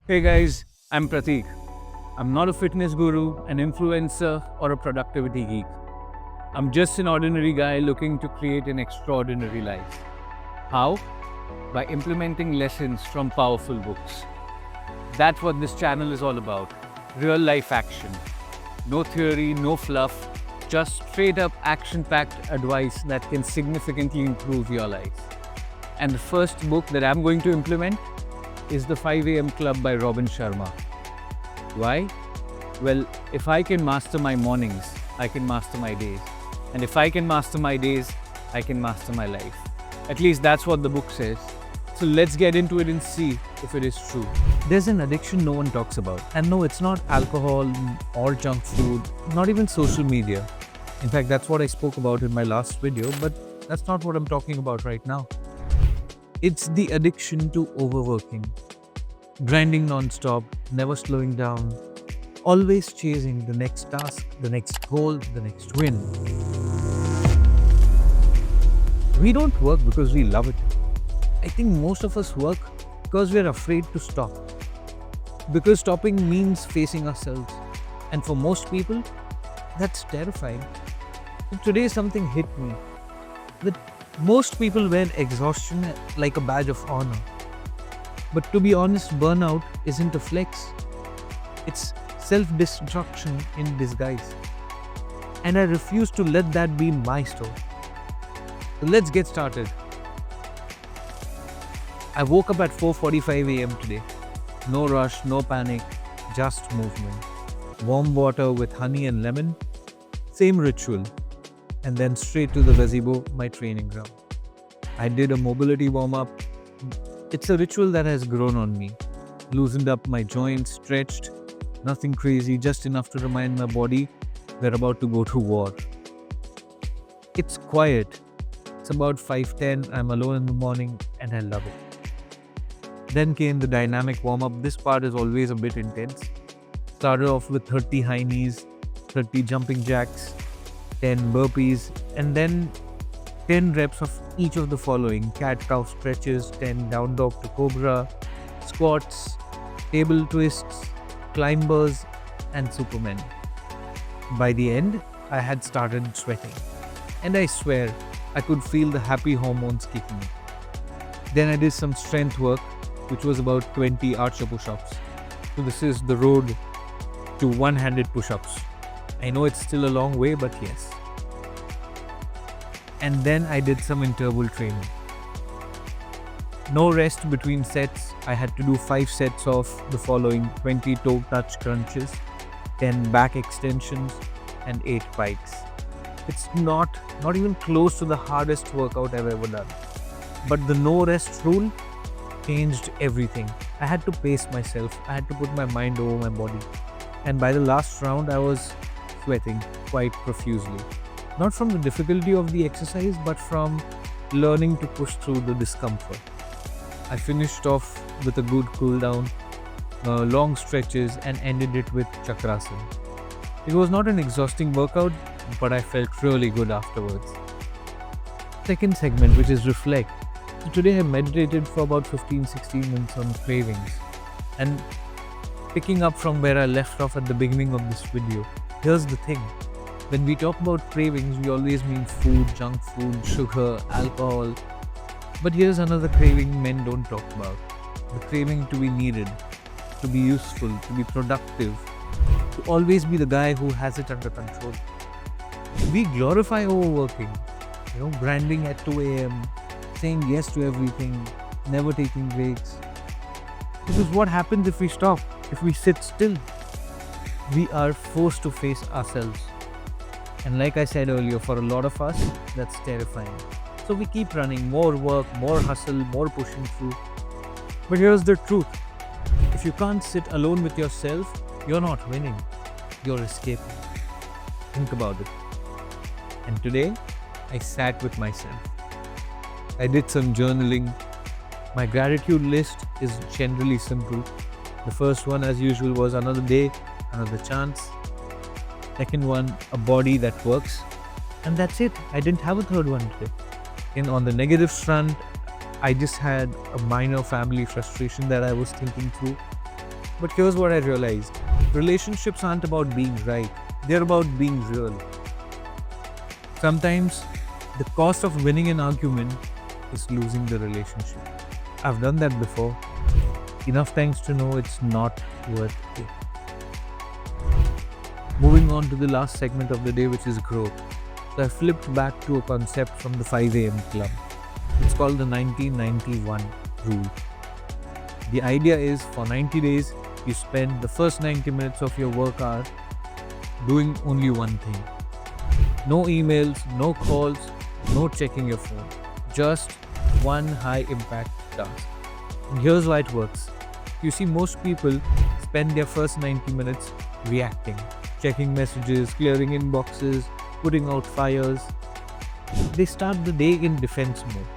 Hey guys, I'm Prateek. I'm not a fitness guru, an influencer, or a productivity geek. I'm just an ordinary guy looking to create an extraordinary life. How? By implementing lessons from powerful books. That's what this channel is all about. Real life action. No theory, no fluff, just straight up action packed advice that can significantly improve your life. And the first book that I'm going to implement is The 5 a.m. Club by Robin Sharma. Why? Well, if I can master my mornings, I can master my days. And if I can master my days, I can master my life. At least that's what the book says. So let's get into it and see if it is true. There's an addiction no one talks about. And no, it's not alcohol or junk food, not even social media. In fact, that's what I spoke about in my last video, but that's not what I'm talking about right now. It's the addiction to overworking, grinding non-stop, never slowing down, always chasing the next task, the next goal, the next win. We don't work because we love it. I think most of us work because we're afraid to stop. Because stopping means facing ourselves. And for most people, that's terrifying. So today something hit me. That most people wear exhaustion like a badge of honor. But to be honest, burnout isn't a flex. It's self-destruction in disguise. And I refuse to let that be my story. So let's get started. I woke up at 4:45 a.m. today. No rush, no panic, just movement. Warm water with honey and lemon. Same ritual. And then straight to the gazebo, my training ground. I did a mobility warm-up. It's a ritual that has grown on me. Loosened up my joints, stretched. Nothing crazy, just enough to remind my body we're about to go to war. It's quiet. It's about 5:10. I'm alone in the morning and I love it. Then came the dynamic warm-up. This part is always a bit intense. Started off with 30 high knees, 30 jumping jacks, 10 burpees, and then 10 reps of each of the following: cat-cow stretches, 10 down dog to cobra, squats, table twists, climbers, and supermen. By the end, I had started sweating, and I swear I could feel the happy hormones kicking in. Then I did some strength work, which was about 20 archer push-ups. So this is the road to one-handed push-ups. I know it's still a long way, but yes. And then I did some interval training. No rest between sets. I had to do 5 sets of the following: 20 toe touch crunches, 10 back extensions, and 8 pikes. It's not even close to the hardest workout I've ever done. But the no rest rule changed everything. I had to pace myself. I had to put my mind over my body. And by the last round, I was sweating quite profusely. Not from the difficulty of the exercise, but from learning to push through the discomfort. I finished off with a good cool down, long stretches, and ended it with chakrasana. It was not an exhausting workout, but I felt really good afterwards. Second segment, which is reflect. So today I meditated for about 15-16 minutes on cravings. And picking up from where I left off at the beginning of this video, here's the thing. When we talk about cravings, we always mean food, junk food, sugar, alcohol. But here's another craving men don't talk about. The craving to be needed, to be useful, to be productive, to always be the guy who has it under control. We glorify overworking, grinding at 2 a.m., saying yes to everything, never taking breaks. Because what happens if we stop, if we sit still? We are forced to face ourselves. And like I said earlier, for a lot of us, that's terrifying. So we keep running, more work, more hustle, more pushing through. But here's the truth. If you can't sit alone with yourself, you're not winning. You're escaping. Think about it. And today, I sat with myself. I did some journaling. My gratitude list is generally simple. The first one, as usual, was another day, another chance. Second one, a body that works. And that's it. I didn't have a third one today. And on the negative front, I just had a minor family frustration that I was thinking through. But here's what I realized: relationships aren't about being right, they're about being real. Sometimes the cost of winning an argument is losing the relationship. I've done that before. Enough times to know it's not worth it. Moving on to the last segment of the day, which is growth. So I flipped back to a concept from the 5 a.m. club. It's called the 1991 rule. The idea is for 90 days, you spend the first 90 minutes of your work hour doing only one thing. No emails, no calls, no checking your phone. Just one high impact task. And here's why it works. You see, most people spend their first 90 minutes reacting, checking messages, clearing inboxes, putting out fires. They start the day in defense mode.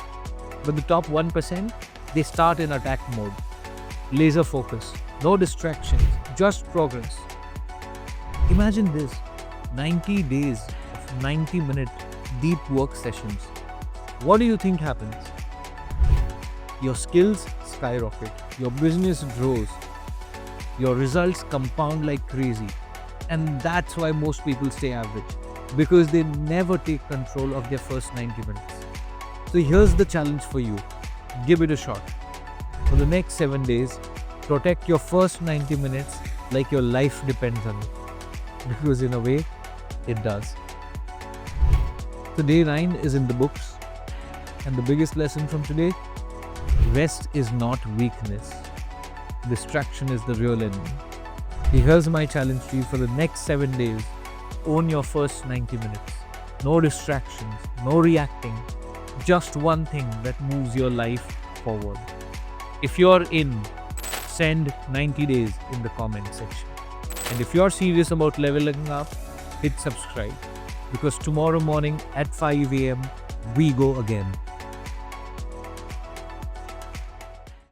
But the top 1%, they start in attack mode. Laser focus, no distractions, just progress. Imagine this: 90 days of 90-minute deep work sessions. What do you think happens? Your skills skyrocket, your business grows, your results compound like crazy. And that's why most people stay average, because they never take control of their first 90 minutes. So here's the challenge for you: give it a shot. For the next 7 days, protect your first 90 minutes like your life depends on it. Because in a way, it does. So day 9 is in the books. And the biggest lesson from today: rest is not weakness. Distraction is the real enemy. Here's my challenge to you for the next 7 days. Own your first 90 minutes. No distractions, no reacting. Just one thing that moves your life forward. If you're in, send 90 days in the comment section. And if you're serious about leveling up, hit subscribe. Because tomorrow morning at 5 a.m., we go again.